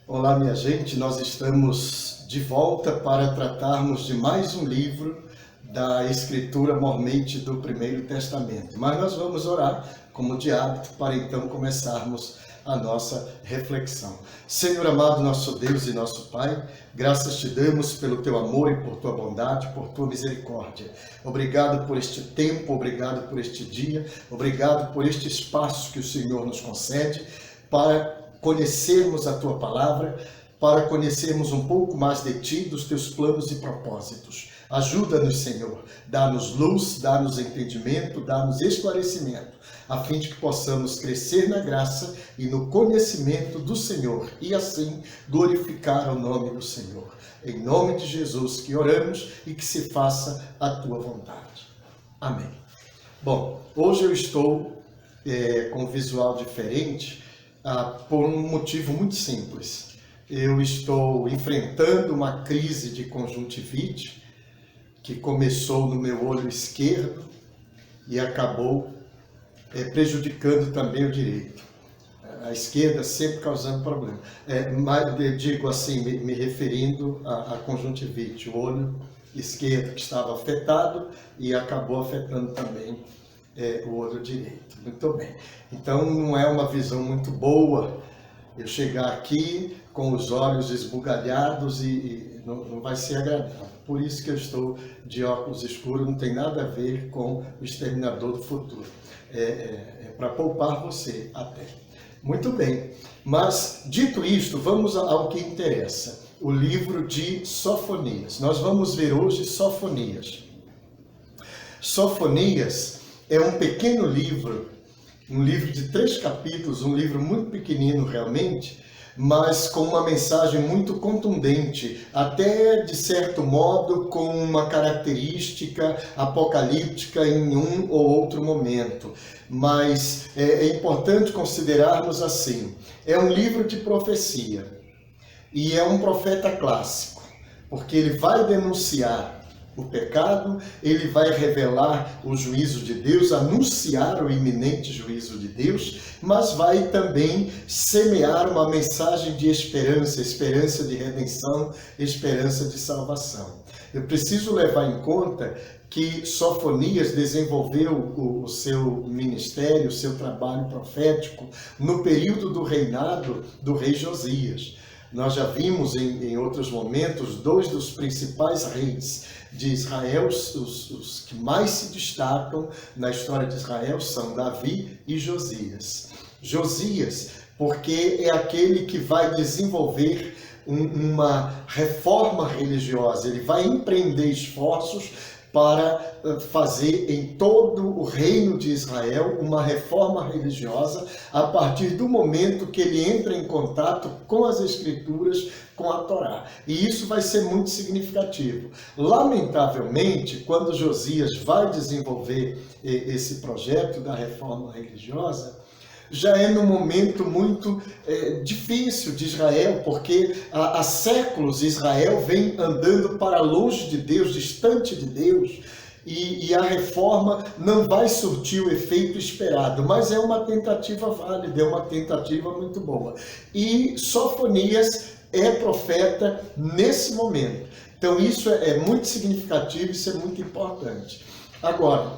Olá, minha gente, nós estamos de volta para tratarmos de mais um livro da Escritura mormente do Primeiro Testamento. Mas nós vamos orar, como de hábito, para então começarmos a nossa reflexão. Senhor amado, nosso Deus e nosso Pai, graças te damos pelo teu amor e por tua bondade, por tua misericórdia. Obrigado por este tempo, obrigado por este dia, obrigado por este espaço que o Senhor nos concede para conhecermos a tua palavra, para conhecermos um pouco mais de ti, dos teus planos e propósitos. Ajuda-nos, Senhor, dá-nos luz, dá-nos entendimento, dá-nos esclarecimento, a fim de que possamos crescer na graça e no conhecimento do Senhor e assim glorificar o nome do Senhor. Em nome de Jesus que oramos e que se faça a tua vontade. Amém. Bom, hoje eu estou com um visual diferente, por um motivo muito simples. Eu estou enfrentando uma crise de conjuntivite que começou no meu olho esquerdo e acabou prejudicando também o direito. A esquerda sempre causando problema. Mas eu digo assim, me referindo à conjuntivite, o olho esquerdo que estava afetado e acabou afetando também o olho direito. Muito bem. Então não é uma visão muito boa eu chegar aqui com os olhos esbugalhados e não vai ser agradável. Por isso que eu estou de óculos escuros, não tem nada a ver com o Exterminador do Futuro. É para poupar você até. Muito bem. Mas, dito isto, vamos ao que interessa. O livro de Sofonias. Nós vamos ver hoje Sofonias. Sofonias é um pequeno livro, um livro de 3 capítulos, um livro muito pequenino realmente, mas com uma mensagem muito contundente, até de certo modo com uma característica apocalíptica em um ou outro momento. Mas é importante considerarmos assim, é um livro de profecia e é um profeta clássico, porque ele vai denunciar o pecado, ele vai revelar o juízo de Deus, anunciar o iminente juízo de Deus, mas vai também semear uma mensagem de esperança, esperança de redenção, esperança de salvação. Eu preciso levar em conta que Sofonias desenvolveu o seu ministério, o seu trabalho profético no período do reinado do rei Josias. Nós já vimos em outros momentos 2 dos principais reis de Israel, os que mais se destacam na história de Israel são Davi e Josias. Josias, porque é aquele que vai desenvolver uma reforma religiosa, ele vai empreender esforços para fazer em todo o reino de Israel uma reforma religiosa a partir do momento que ele entra em contato com as Escrituras, com a Torá. E isso vai ser muito significativo. Lamentavelmente, quando Josias vai desenvolver esse projeto da reforma religiosa, já é num momento muito difícil de Israel, porque há séculos Israel vem andando para longe de Deus, distante de Deus, e a reforma não vai surtir o efeito esperado, mas é uma tentativa válida, é uma tentativa muito boa. E Sofonias é profeta nesse momento. Então isso é muito significativo, isso é muito importante. Agora,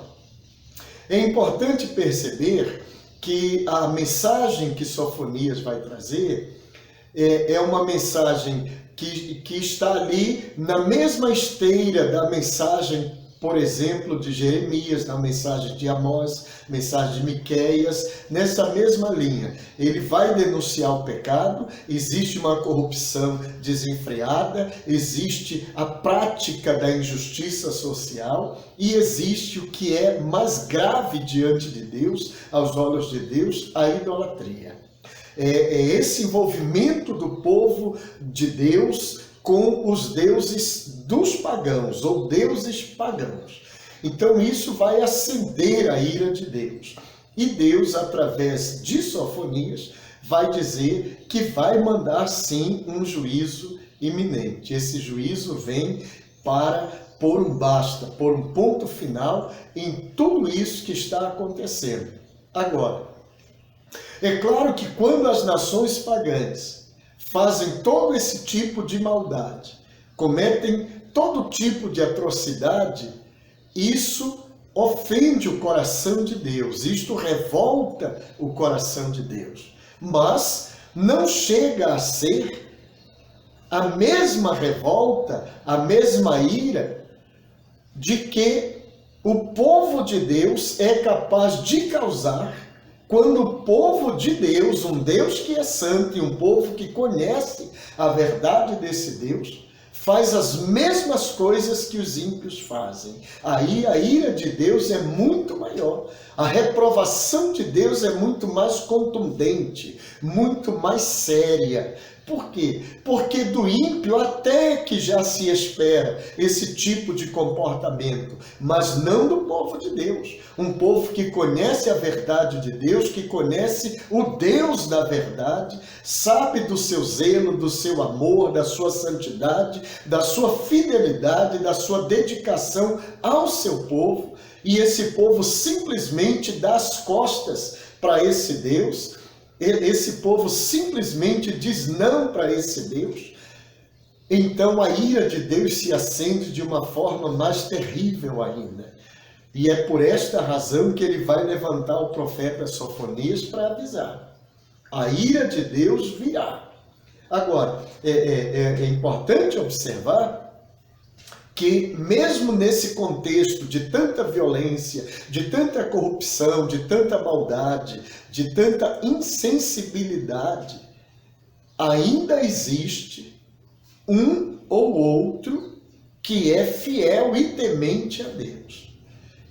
é importante perceber que a mensagem que Sofonias vai trazer é uma mensagem que está ali na mesma esteira da mensagem, por exemplo, de Jeremias, na mensagem de Amós, mensagem de Miqueias, nessa mesma linha. Ele vai denunciar o pecado, existe uma corrupção desenfreada, existe a prática da injustiça social e existe o que é mais grave diante de Deus, aos olhos de Deus, a idolatria. É esse envolvimento do povo de Deus com os deuses dos pagãos, ou deuses pagãos. Então isso vai acender a ira de Deus. E Deus, através de Sofonias, vai dizer que vai mandar sim um juízo iminente. Esse juízo vem para pôr um basta, pôr um ponto final em tudo isso que está acontecendo. Agora, é claro que quando as nações pagãs fazem todo esse tipo de maldade, cometem todo tipo de atrocidade, isso ofende o coração de Deus, isto revolta o coração de Deus. Mas não chega a ser a mesma revolta, a mesma ira de que o povo de Deus é capaz de causar quando o povo de Deus, um Deus que é santo e um povo que conhece a verdade desse Deus, faz as mesmas coisas que os ímpios fazem. Aí a ira de Deus é muito maior. A reprovação de Deus é muito mais contundente, muito mais séria. Por quê? Porque do ímpio até que já se espera esse tipo de comportamento, mas não do povo de Deus. Um povo que conhece a verdade de Deus, que conhece o Deus da verdade, sabe do seu zelo, do seu amor, da sua santidade, da sua fidelidade, da sua dedicação ao seu povo, e esse povo simplesmente dá as costas para esse Deus. Esse povo simplesmente diz não para esse Deus. Então a ira de Deus se acende de uma forma mais terrível ainda. E é por esta razão que ele vai levantar o profeta Sofonias para avisar. A ira de Deus virá. Agora, é importante observar que mesmo nesse contexto de tanta violência, de tanta corrupção, de tanta maldade, de tanta insensibilidade, ainda existe um ou outro que é fiel e temente a Deus.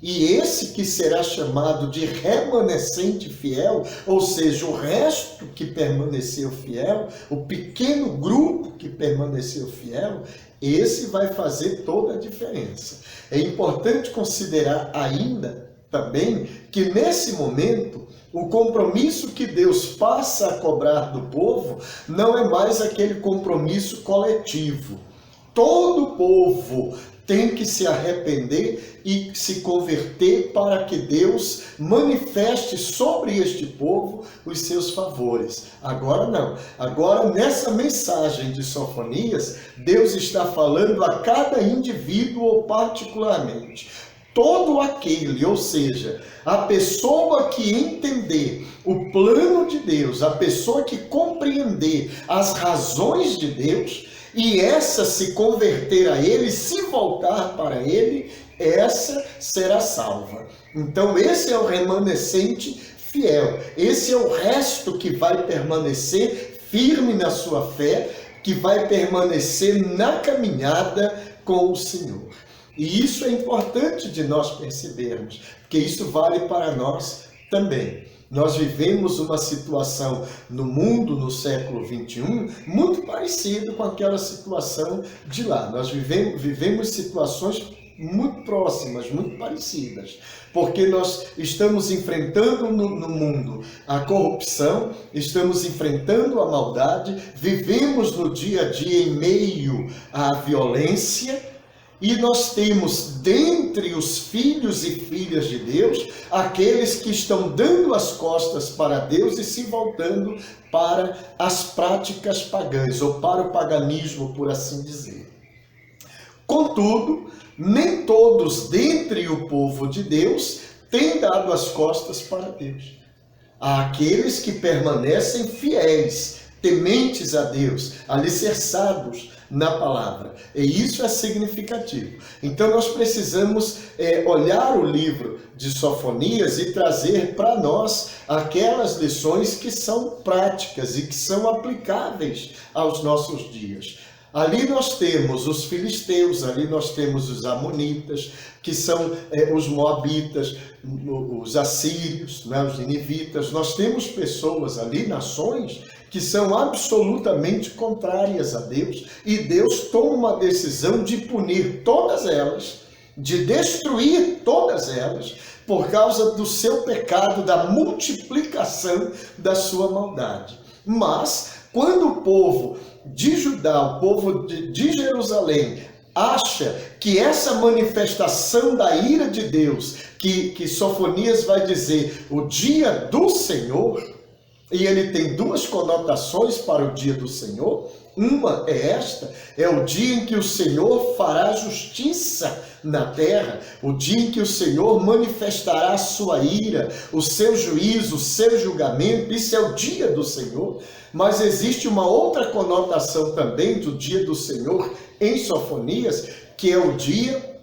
E esse que será chamado de remanescente fiel, ou seja, o resto que permaneceu fiel, o pequeno grupo que permaneceu fiel, esse vai fazer toda a diferença. É importante considerar ainda também que nesse momento o compromisso que Deus passa a cobrar do povo não é mais aquele compromisso coletivo. Todo o povo tem que se arrepender e se converter para que Deus manifeste sobre este povo os seus favores. Agora não. Agora, nessa mensagem de Sofonias, Deus está falando a cada indivíduo particularmente. Todo aquele, ou seja, a pessoa que entender o plano de Deus, a pessoa que compreender as razões de Deus, e essa se converter a ele, se voltar para ele, essa será salva. Então esse é o remanescente fiel. Esse é o resto que vai permanecer firme na sua fé, que vai permanecer na caminhada com o Senhor. E isso é importante de nós percebermos, porque isso vale para nós também. Nós vivemos uma situação no mundo no século XXI muito parecida com aquela situação de lá. Nós vivemos situações muito próximas, muito parecidas, porque nós estamos enfrentando no mundo a corrupção, estamos enfrentando a maldade, vivemos no dia a dia em meio à violência. E nós temos dentre os filhos e filhas de Deus, aqueles que estão dando as costas para Deus e se voltando para as práticas pagãs, ou para o paganismo, por assim dizer. Contudo, nem todos dentre o povo de Deus têm dado as costas para Deus. Há aqueles que permanecem fiéis, tementes a Deus, alicerçados na palavra. E isso é significativo. Então nós precisamos olhar o livro de Sofonias e trazer para nós aquelas lições que são práticas e que são aplicáveis aos nossos dias. Ali nós temos os filisteus, ali nós temos os amonitas, que são os moabitas, os assírios, né, os ninivitas. Nós temos pessoas ali, nações, que são absolutamente contrárias a Deus, e Deus toma uma decisão de punir todas elas, de destruir todas elas, por causa do seu pecado, da multiplicação da sua maldade. Mas, quando o povo de Judá, o povo de Jerusalém, acha que essa manifestação da ira de Deus, que Sofonias vai dizer, o dia do Senhor, E ele tem duas conotações para o dia do Senhor. Uma é esta, é o dia em que o Senhor fará justiça na terra, o dia em que o Senhor manifestará a sua ira, o seu juízo, o seu julgamento. Isso é o dia do Senhor. Mas existe uma outra conotação também do dia do Senhor em Sofonias, que é o dia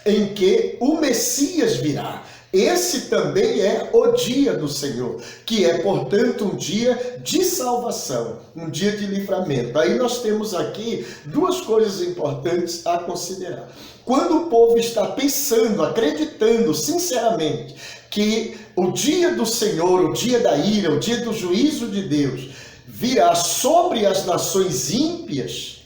em que o Messias virá. Esse também é o dia do Senhor, que é, portanto, um dia de salvação, um dia de livramento. Aí nós temos aqui duas coisas importantes a considerar. Quando o povo está pensando, acreditando sinceramente que o dia do Senhor, o dia da ira, o dia do juízo de Deus, virá sobre as nações ímpias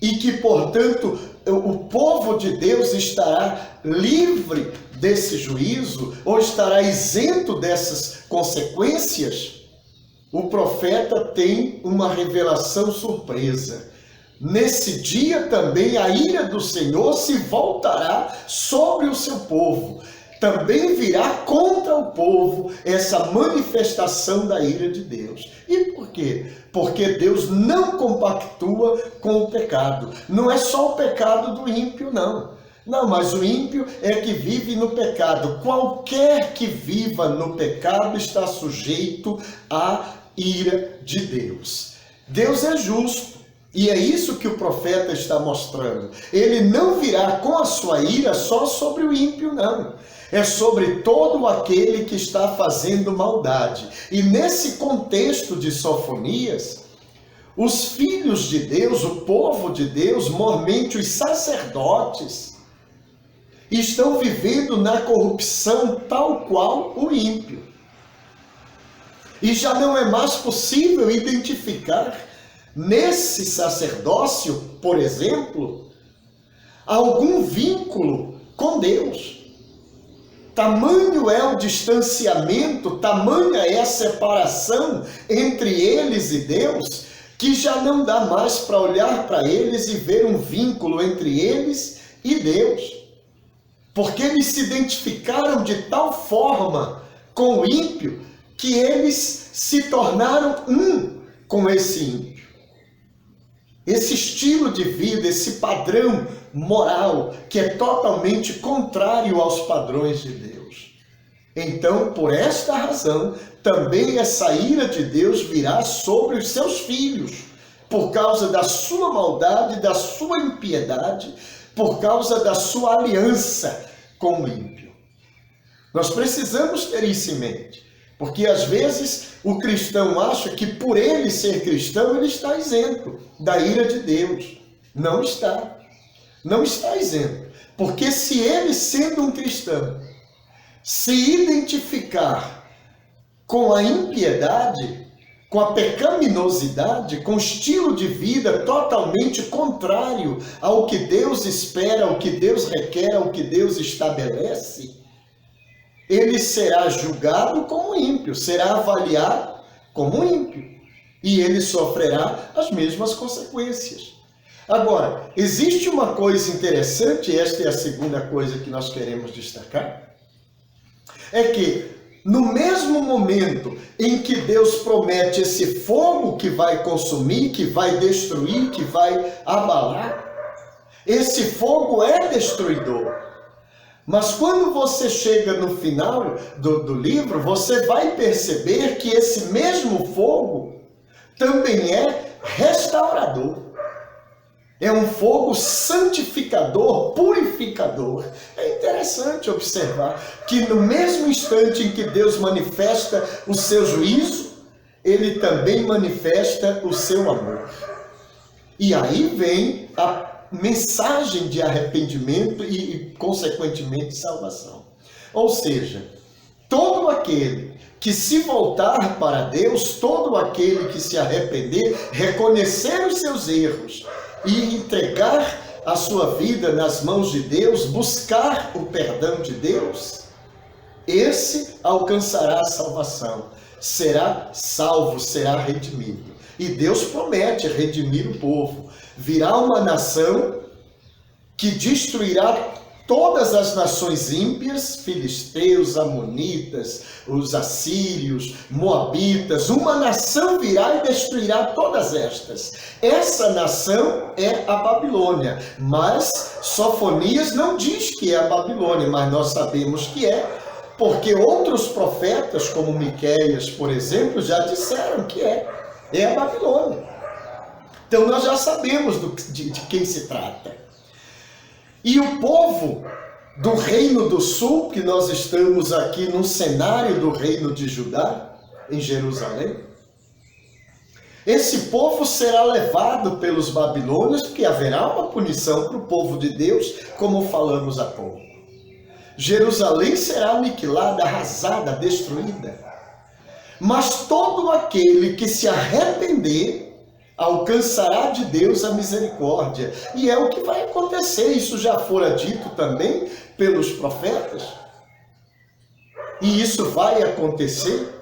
e que, portanto, o povo de Deus estará livre desse juízo, ou estará isento dessas consequências, o profeta tem uma revelação surpresa. Nesse dia também a ira do Senhor se voltará sobre o seu povo. Também virá contra o povo essa manifestação da ira de Deus. E por quê? Porque Deus não compactua com o pecado. Não é só o pecado do ímpio, não. Não, mas o ímpio é que vive no pecado. Qualquer que viva no pecado está sujeito à ira de Deus. Deus é justo. E é isso que o profeta está mostrando. Ele não virá com a sua ira só sobre o ímpio, não. É sobre todo aquele que está fazendo maldade. E nesse contexto de Sofonias, os filhos de Deus, o povo de Deus, mormente os sacerdotes, estão vivendo na corrupção tal qual o ímpio. E já não é mais possível identificar nesse sacerdócio, por exemplo, algum vínculo com Deus. Tamanho é o distanciamento, tamanha é a separação entre eles e Deus, que já não dá mais para olhar para eles e ver um vínculo entre eles e Deus. Porque eles se identificaram de tal forma com o ímpio que eles se tornaram um com esse ímpio. Esse estilo de vida, esse padrão moral que é totalmente contrário aos padrões de Deus. Então, por esta razão, também essa ira de Deus virá sobre os seus filhos, por causa da sua maldade, da sua impiedade, por causa da sua aliança com o ímpio. Nós precisamos ter isso em mente, porque às vezes o cristão acha que por ele ser cristão, ele está isento da ira de Deus. Não está. Não está isento. Porque se ele, sendo um cristão, se identificar com a impiedade, com a pecaminosidade, com o estilo de vida totalmente contrário ao que Deus espera, ao que Deus requer, ao que Deus estabelece, ele será julgado como ímpio, será avaliado como ímpio, e ele sofrerá as mesmas consequências. Agora, existe uma coisa interessante, e esta é a segunda coisa que nós queremos destacar, é que no mesmo momento em que Deus promete esse fogo que vai consumir, que vai destruir, que vai abalar, esse fogo é destruidor. Mas quando você chega no final do livro, você vai perceber que esse mesmo fogo também é restaurador. É um fogo santificador, purificador. É interessante observar que no mesmo instante em que Deus manifesta o seu juízo, ele também manifesta o seu amor. E aí vem a mensagem de arrependimento e consequentemente, salvação. Ou seja, todo aquele que se voltar para Deus, todo aquele que se arrepender, reconhecer os seus erros e entregar a sua vida nas mãos de Deus, buscar o perdão de Deus, esse alcançará a salvação, será salvo, será redimido. E Deus promete redimir o povo. Virá uma nação que destruirá todas as nações ímpias, filisteus, amonitas, os assírios, moabitas, uma nação virá e destruirá todas estas. Essa nação é a Babilônia, mas Sofonias não diz que é a Babilônia, mas nós sabemos que é, porque outros profetas, como Miqueias, por exemplo, já disseram que é a Babilônia. Então nós já sabemos de quem se trata. E o povo do Reino do Sul, que nós estamos aqui no cenário do Reino de Judá, em Jerusalém, esse povo será levado pelos babilônios, porque haverá uma punição para o povo de Deus, como falamos há pouco. Jerusalém será aniquilada, arrasada, destruída. Mas todo aquele que se arrepender alcançará de Deus a misericórdia. E é o que vai acontecer. Isso já fora dito também pelos profetas. E isso vai acontecer,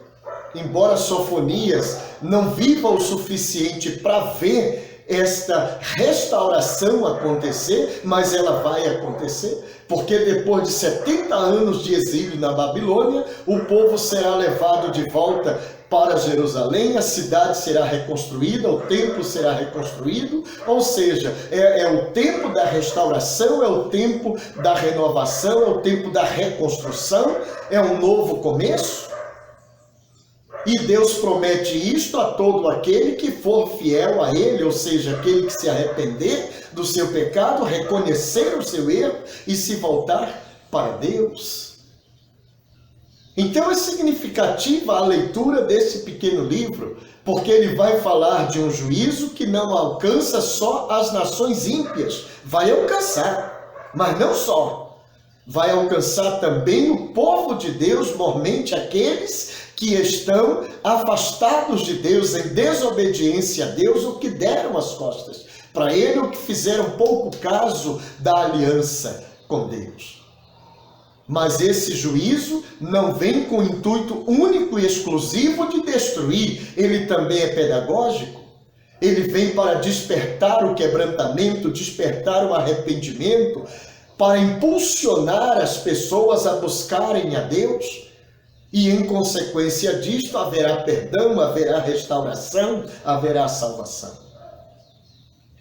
embora Sofonias não viva o suficiente para ver esta restauração acontecer, mas ela vai acontecer, porque depois de 70 anos de exílio na Babilônia, o povo será levado de volta para Jerusalém, a cidade será reconstruída, o templo será reconstruído, ou seja, é o tempo da restauração, é o tempo da renovação, é o tempo da reconstrução, é um novo começo. E Deus promete isto a todo aquele que for fiel a Ele, ou seja, aquele que se arrepender do seu pecado, reconhecer o seu erro e se voltar para Deus. Então é significativa a leitura desse pequeno livro, porque ele vai falar de um juízo que não alcança só as nações ímpias, vai alcançar, mas não só. Vai alcançar também o povo de Deus, mormente aqueles que estão afastados de Deus, em desobediência a Deus, o que deram as costas para Ele, o que fizeram pouco caso da aliança com Deus. Mas esse juízo não vem com o intuito único e exclusivo de destruir, ele também é pedagógico. Ele vem para despertar o quebrantamento, despertar o arrependimento, para impulsionar as pessoas a buscarem a Deus. E em consequência disto haverá perdão, haverá restauração, haverá salvação.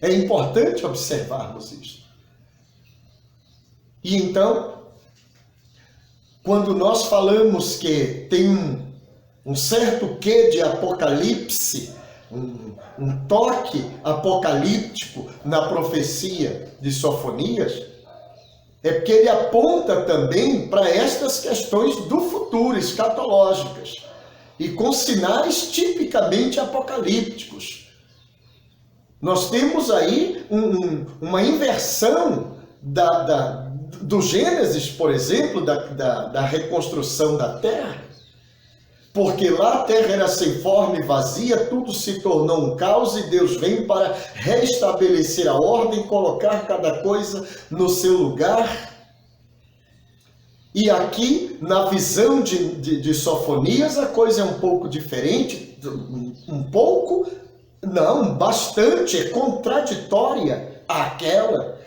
É importante observarmos isso. E então, quando nós falamos que tem um certo quê de apocalipse, um toque apocalíptico na profecia de Sofonias, é porque ele aponta também para estas questões do futuro, escatológicas, e com sinais tipicamente apocalípticos. Nós temos aí uma inversão do Gênesis, por exemplo, da reconstrução da terra, porque lá a terra era sem forma e vazia, tudo se tornou um caos e Deus vem para restabelecer a ordem, colocar cada coisa no seu lugar. E aqui, na visão de Sofonias, a coisa é um pouco diferente, bastante, é contraditória àquela,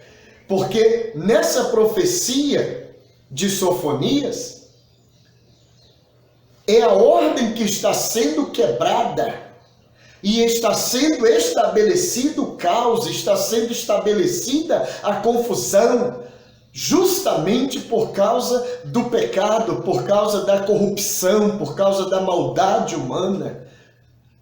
porque nessa profecia de Sofonias, é a ordem que está sendo quebrada e está sendo estabelecido o caos, está sendo estabelecida a confusão, justamente por causa do pecado, por causa da corrupção, por causa da maldade humana,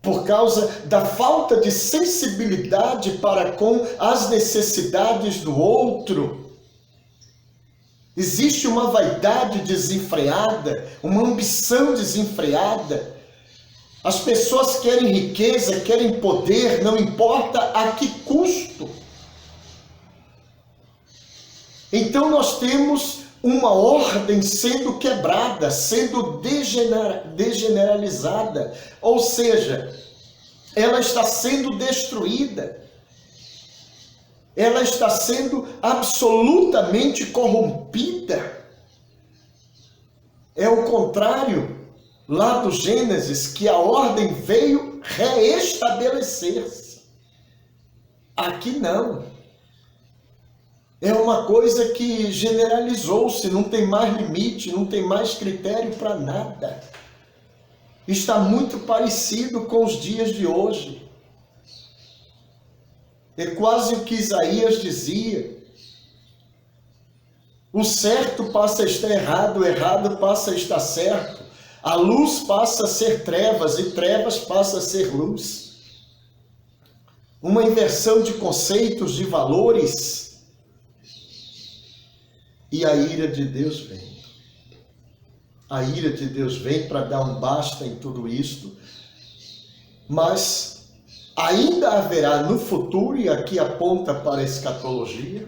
por causa da falta de sensibilidade para com as necessidades do outro. Existe uma vaidade desenfreada, uma ambição desenfreada. As pessoas querem riqueza, querem poder, não importa a que custo. Então nós temos uma ordem sendo quebrada, sendo degeneralizada, ou seja, ela está sendo destruída. Ela está sendo absolutamente corrompida. É o contrário lá do Gênesis, que a ordem veio reestabelecer-se. Aqui não. É uma coisa que generalizou-se, não tem mais limite, não tem mais critério para nada. Está muito parecido com os dias de hoje. É quase o que Isaías dizia. O certo passa a estar errado, o errado passa a estar certo. A luz passa a ser trevas e trevas passa a ser luz. Uma inversão de conceitos, de valores. E a ira de Deus vem. A ira de Deus vem para dar um basta em tudo isto. Mas ainda haverá no futuro, e aqui aponta para a escatologia,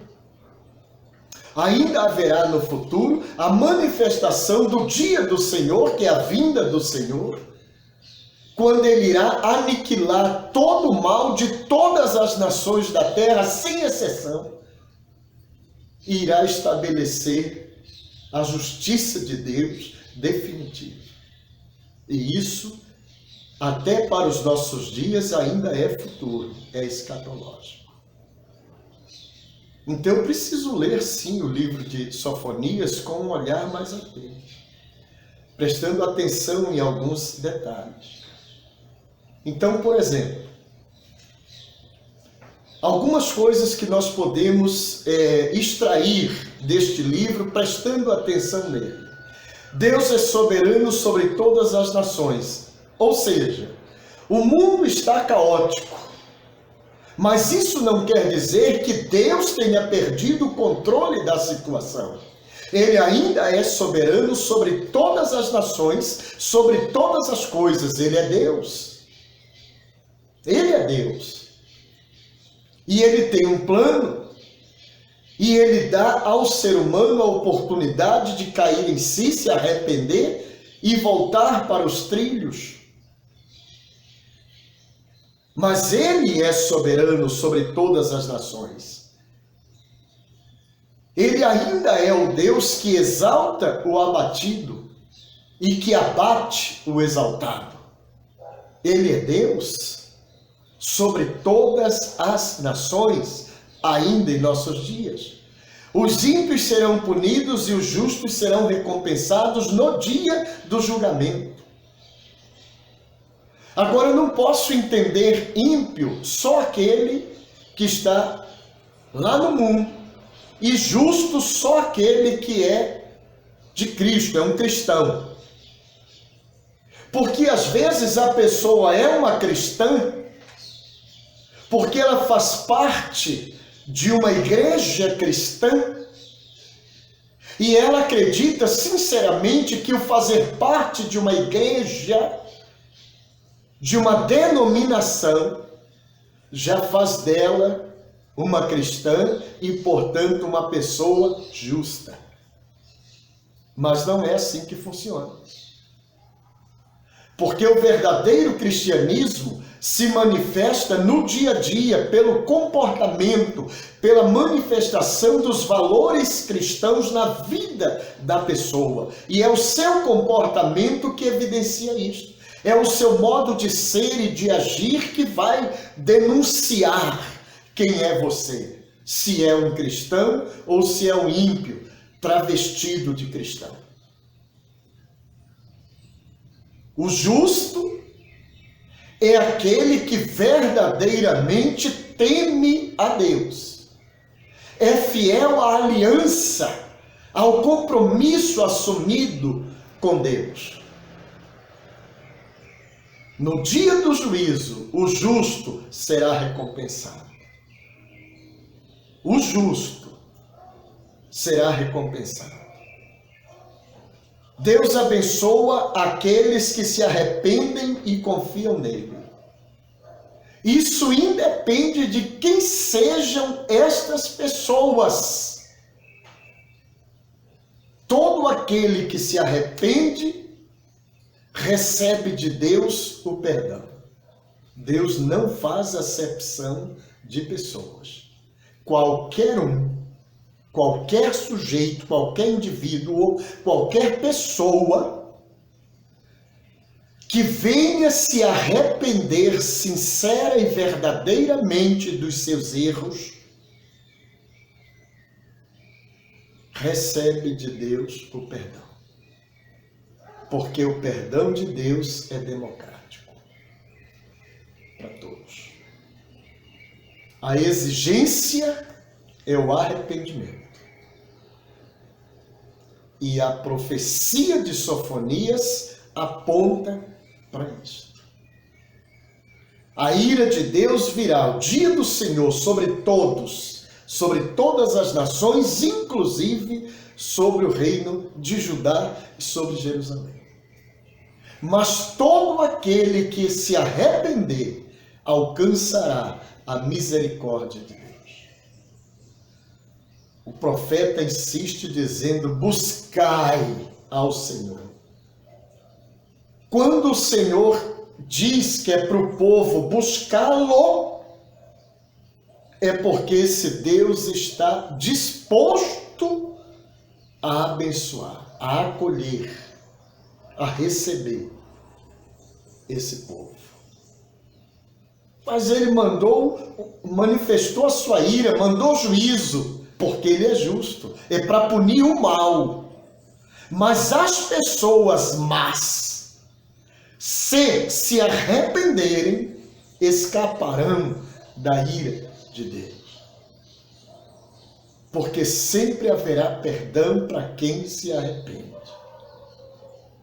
ainda haverá no futuro a manifestação do dia do Senhor, que é a vinda do Senhor, quando Ele irá aniquilar todo o mal de todas as nações da terra, sem exceção, e irá estabelecer a justiça de Deus definitiva. E isso, até para os nossos dias, ainda é futuro, é escatológico. Então eu preciso ler sim o livro de Sofonias com um olhar mais atento, prestando atenção em alguns detalhes. Então, por exemplo, algumas coisas que nós podemos extrair deste livro prestando atenção nele. Deus é soberano sobre todas as nações, ou seja, o mundo está caótico. Mas isso não quer dizer que Deus tenha perdido o controle da situação. Ele ainda é soberano sobre todas as nações, sobre todas as coisas. Ele é Deus. Ele é Deus. E Ele tem um plano. E Ele dá ao ser humano a oportunidade de cair em si, se arrepender e voltar para os trilhos. Mas Ele é soberano sobre todas as nações. Ele ainda é o Deus que exalta o abatido e que abate o exaltado. Ele é Deus sobre todas as nações, ainda em nossos dias. Os ímpios serão punidos e os justos serão recompensados no dia do julgamento. Agora, eu não posso entender ímpio só aquele que está lá no mundo, e justo só aquele que é de Cristo, é um cristão. Porque às vezes a pessoa é uma cristã, porque ela faz parte de uma igreja cristã, e ela acredita sinceramente que o fazer parte de uma igreja, de uma denominação, já faz dela uma cristã e, portanto, uma pessoa justa. Mas não é assim que funciona. Porque o verdadeiro cristianismo se manifesta no dia a dia, pelo comportamento, pela manifestação dos valores cristãos na vida da pessoa. E é o seu comportamento que evidencia isto. É o seu modo de ser e de agir que vai denunciar quem é você. Se é um cristão ou se é um ímpio, travestido de cristão. O justo é aquele que verdadeiramente teme a Deus. É fiel à aliança, ao compromisso assumido com Deus. No dia do juízo, o justo será recompensado. O justo será recompensado. Deus abençoa aqueles que se arrependem e confiam nele. Isso independe de quem sejam estas pessoas. Todo aquele que se arrepende recebe de Deus o perdão. Deus não faz acepção de pessoas. Qualquer um, qualquer sujeito, qualquer indivíduo, qualquer pessoa que venha se arrepender sincera e verdadeiramente dos seus erros, recebe de Deus o perdão. Porque o perdão de Deus é democrático para todos. A exigência é o arrependimento. E a profecia de Sofonias aponta para isto. A ira de Deus virá, o dia do Senhor, sobre todos, sobre todas as nações, inclusive sobre o reino de Judá e sobre Jerusalém. Mas todo aquele que se arrepender alcançará a misericórdia de Deus. O profeta insiste dizendo: buscai ao Senhor. Quando o Senhor diz que é para o povo buscá-lo, é porque esse Deus está disposto a abençoar, a acolher, a receber esse povo. Mas ele manifestou a sua ira, mandou juízo, porque ele é justo, é para punir o mal. Mas as pessoas más, se arrependerem, escaparão da ira de Deus. Porque sempre haverá perdão para quem se arrepende.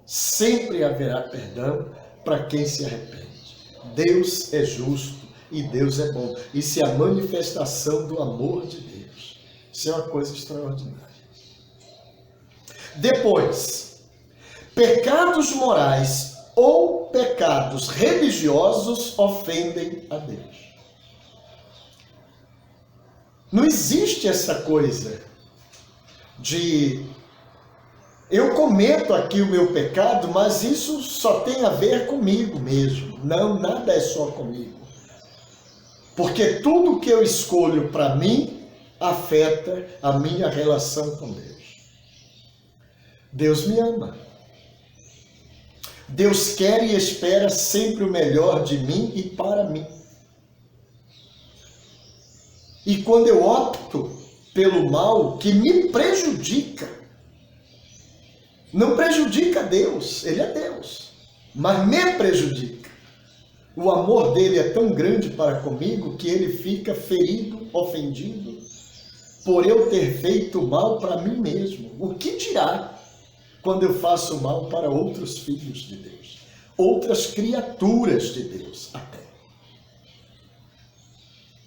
Sempre haverá perdão para quem se arrepende. Deus é justo e Deus é bom. Isso é a manifestação do amor de Deus. Isso é uma coisa extraordinária. Depois, pecados morais ou pecados religiosos ofendem a Deus. Não existe essa coisa de eu cometo aqui o meu pecado, mas isso só tem a ver comigo mesmo. Não, nada é só comigo. Porque tudo que eu escolho para mim afeta a minha relação com Deus. Deus me ama. Deus quer e espera sempre o melhor de mim e para mim. E quando eu opto pelo mal que me prejudica, não prejudica Deus, Ele é Deus, mas me prejudica. O amor dele é tão grande para comigo que ele fica ferido, ofendido, por eu ter feito mal para mim mesmo. O que dirá quando eu faço mal para outros filhos de Deus, outras criaturas de Deus até?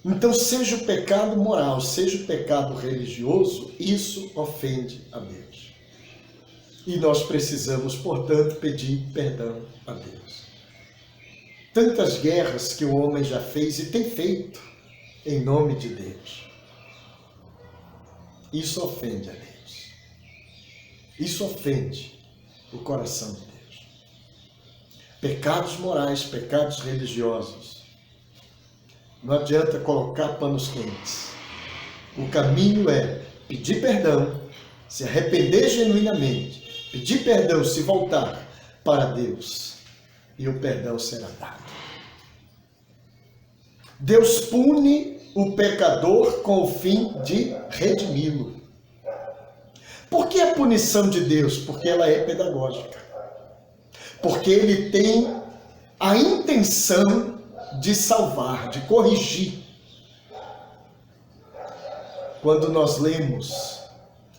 Então, seja o pecado moral, seja o pecado religioso, isso ofende a Deus. E nós precisamos, portanto, pedir perdão a Deus. Tantas guerras que o homem já fez e tem feito em nome de Deus. Isso ofende a Deus. Isso ofende o coração de Deus. Pecados morais, pecados religiosos. Não adianta colocar panos quentes. O caminho é pedir perdão, se arrepender genuinamente, pedir perdão, se voltar para Deus, e o perdão será dado. Deus pune o pecador com o fim de redimi-lo. Por que a punição de Deus? Porque ela é pedagógica. Porque Ele tem a intenção de salvar, de corrigir. Quando nós lemos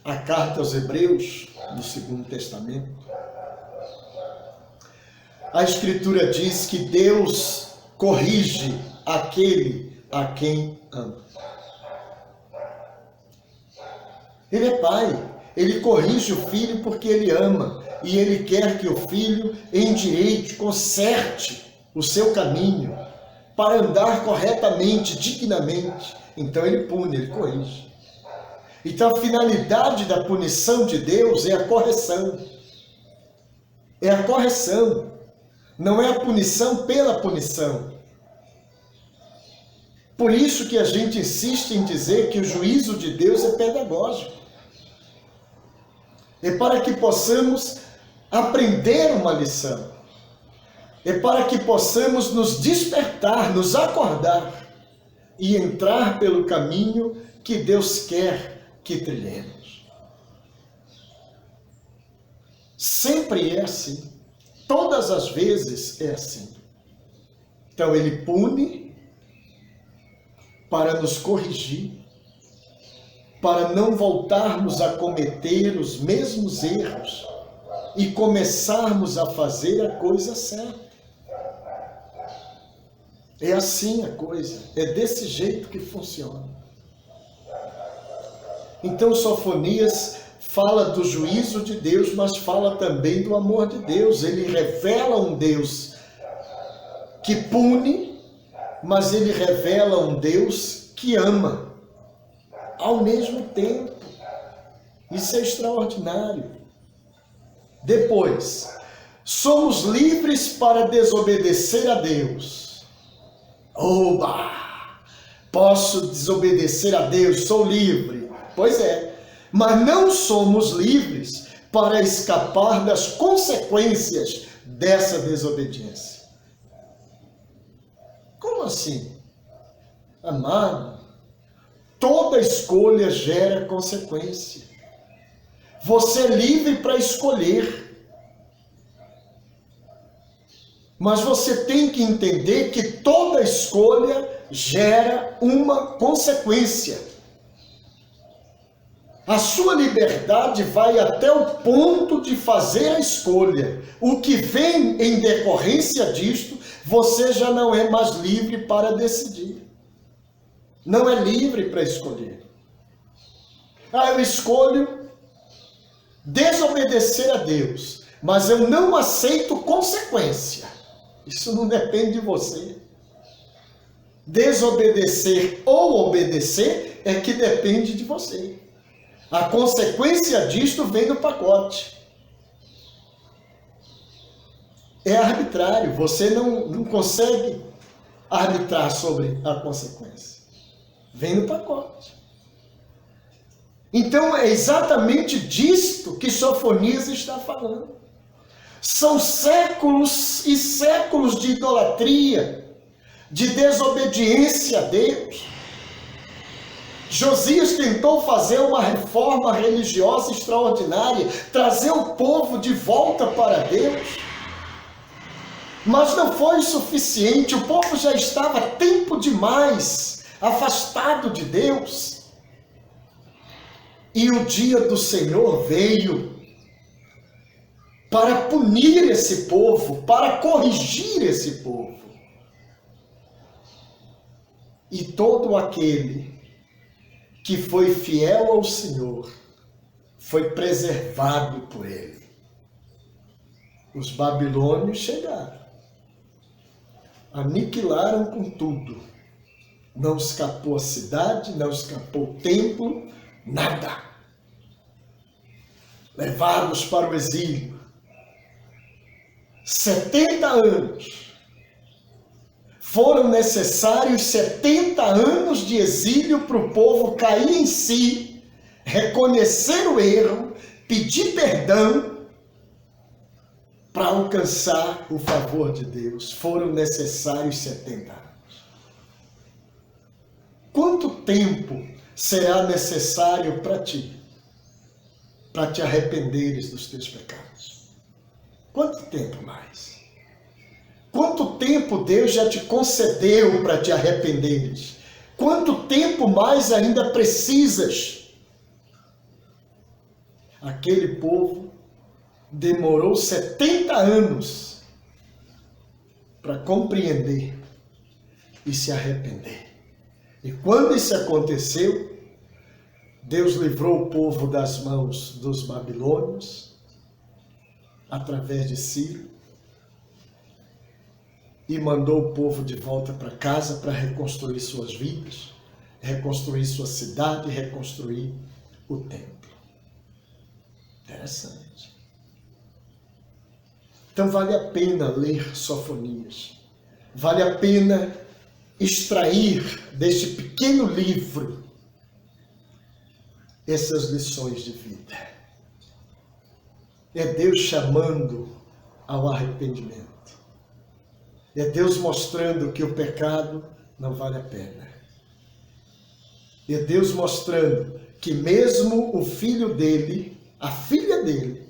a carta aos Hebreus, no Segundo Testamento, a Escritura diz que Deus corrige aquele a quem ama. Ele é pai, ele corrige o filho porque ele ama, e ele quer que o filho endireite, conserte o seu caminho, para andar corretamente, dignamente. Então ele pune, ele corrige. Então a finalidade da punição de Deus é a correção. É a correção. Não é a punição pela punição. Por isso que a gente insiste em dizer que o juízo de Deus é pedagógico. É para que possamos aprender uma lição. É para que possamos nos despertar, nos acordar e entrar pelo caminho que Deus quer que trilhemos. Sempre é assim. Todas as vezes é assim. Então ele pune para nos corrigir, para não voltarmos a cometer os mesmos erros e começarmos a fazer a coisa certa. É assim a coisa, é desse jeito que funciona. Então Sofonias fala do juízo de Deus, mas fala também do amor de Deus. Ele revela um Deus que pune, mas ele revela um Deus que ama ao mesmo tempo. Isso é extraordinário. Depois, somos livres para desobedecer a Deus. Oba! Posso desobedecer a Deus, sou livre. Pois é, mas não somos livres para escapar das consequências dessa desobediência. Como assim? Amado, toda escolha gera consequência. Você é livre para escolher. Mas você tem que entender que toda escolha gera uma consequência. A sua liberdade vai até o ponto de fazer a escolha. O que vem em decorrência disto, você já não é mais livre para decidir. Não é livre para escolher. Eu escolho desobedecer a Deus, mas eu não aceito consequência. Isso não depende de você. Desobedecer ou obedecer é que depende de você. A consequência disto vem no pacote. É arbitrário, você não consegue arbitrar sobre a consequência. Vem no pacote. Então é exatamente disto que Sofonias está falando. São séculos e séculos de idolatria, de desobediência a Deus. Josias tentou fazer uma reforma religiosa extraordinária, trazer o povo de volta para Deus. Mas não foi suficiente, o povo já estava tempo demais afastado de Deus. E o dia do Senhor veio para punir esse povo, para corrigir esse povo. E todo aquele que foi fiel ao Senhor foi preservado por ele. Os babilônios chegaram, aniquilaram com tudo. Não escapou a cidade, não escapou o templo, nada. Levaram-os para o exílio. 70 anos. Foram necessários 70 anos de exílio para o povo cair em si, reconhecer o erro, pedir perdão, para alcançar o favor de Deus. Foram necessários 70 anos. Quanto tempo será necessário para ti, para te arrependeres dos teus pecados? Quanto tempo mais? Quanto tempo Deus já te concedeu para te arrependeres? Quanto tempo mais ainda precisas? Aquele povo demorou 70 anos para compreender e se arrepender. E quando isso aconteceu, Deus livrou o povo das mãos dos babilônios, através de Ciro, e mandou o povo de volta para casa para reconstruir suas vidas, reconstruir sua cidade, reconstruir o templo. Interessante. Então vale a pena ler Sofonias. Vale a pena extrair deste pequeno livro essas lições de vida. É Deus chamando ao arrependimento. É Deus mostrando que o pecado não vale a pena. É Deus mostrando que mesmo o filho dele, a filha dele,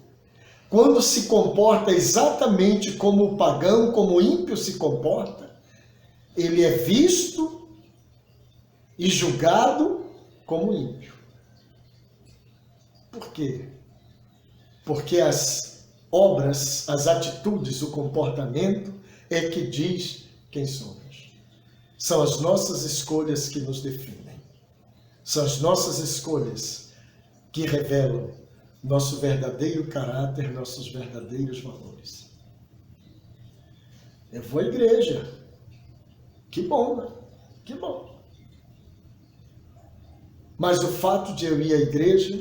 quando se comporta exatamente como o pagão, como o ímpio se comporta, ele é visto e julgado como ímpio. Por quê? Porque as obras, as atitudes, o comportamento é que diz quem somos. São as nossas escolhas que nos definem. São as nossas escolhas que revelam nosso verdadeiro caráter, nossos verdadeiros valores. Eu vou à igreja. Que bom, né? Que bom. Mas o fato de eu ir à igreja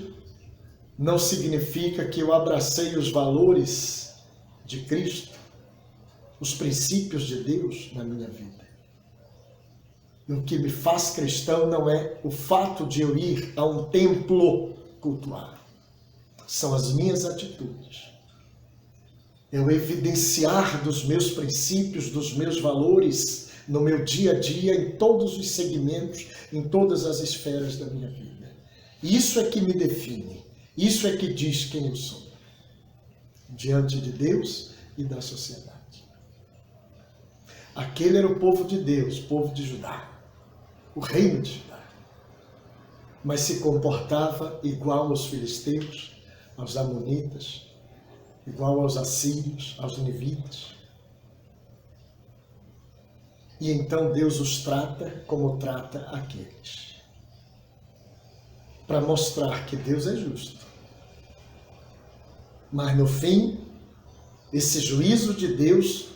não significa que eu abracei os valores de Cristo, os princípios de Deus na minha vida. E o que me faz cristão não é o fato de eu ir a um templo cultuar. São as minhas atitudes. Eu evidenciar dos meus princípios, dos meus valores no meu dia a dia, em todos os segmentos, em todas as esferas da minha vida. Isso é que me define. Isso é que diz quem eu sou. Diante de Deus e da sociedade. Aquele era o povo de Deus, o povo de Judá. O reino de Judá. Mas se comportava igual aos filisteus, aos amonitas, igual aos assírios, aos nivitas. E então Deus os trata como trata aqueles. Para mostrar que Deus é justo. Mas no fim, esse juízo de Deus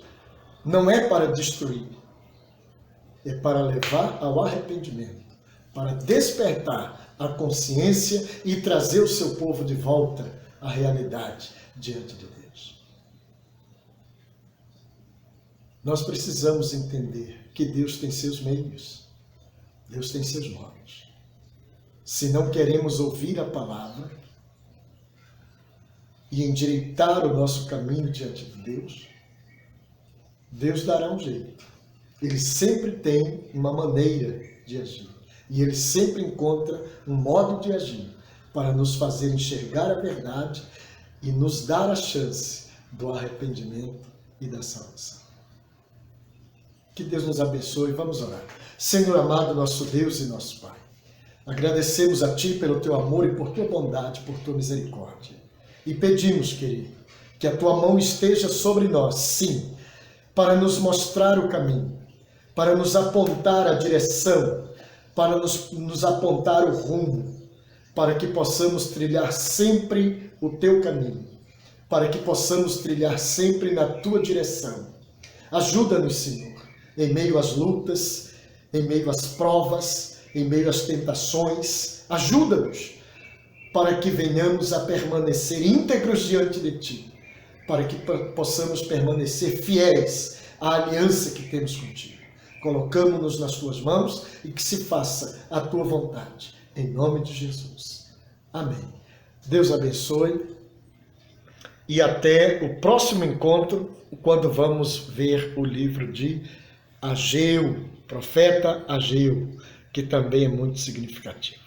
não é para destruir. É para levar ao arrependimento. Para despertar a consciência e trazer o seu povo de volta à realidade diante de Deus. Nós precisamos entender que Deus tem seus meios, Deus tem seus modos. Se não queremos ouvir a palavra e endireitar o nosso caminho diante de Deus, Deus dará um jeito. Ele sempre tem uma maneira de agir. E Ele sempre encontra um modo de agir para nos fazer enxergar a verdade e nos dar a chance do arrependimento e da salvação. Que Deus nos abençoe. Vamos orar. Senhor amado, nosso Deus e nosso Pai, agradecemos a Ti pelo Teu amor e por Tua bondade, por Tua misericórdia. E pedimos, querido, que a Tua mão esteja sobre nós, sim, para nos mostrar o caminho, para nos apontar a direção, para nos apontar o rumo, para que possamos trilhar sempre o Teu caminho, para que possamos trilhar sempre na Tua direção. Ajuda-nos, Senhor, em meio às lutas, em meio às provas, em meio às tentações. Ajuda-nos para que venhamos a permanecer íntegros diante de Ti, para que possamos permanecer fiéis à aliança que temos contigo. Colocamos-nos nas Tuas mãos e que se faça a Tua vontade. Em nome de Jesus. Amém. Deus abençoe. E até o próximo encontro, quando vamos ver o livro de Ageu, profeta Ageu, que também é muito significativo.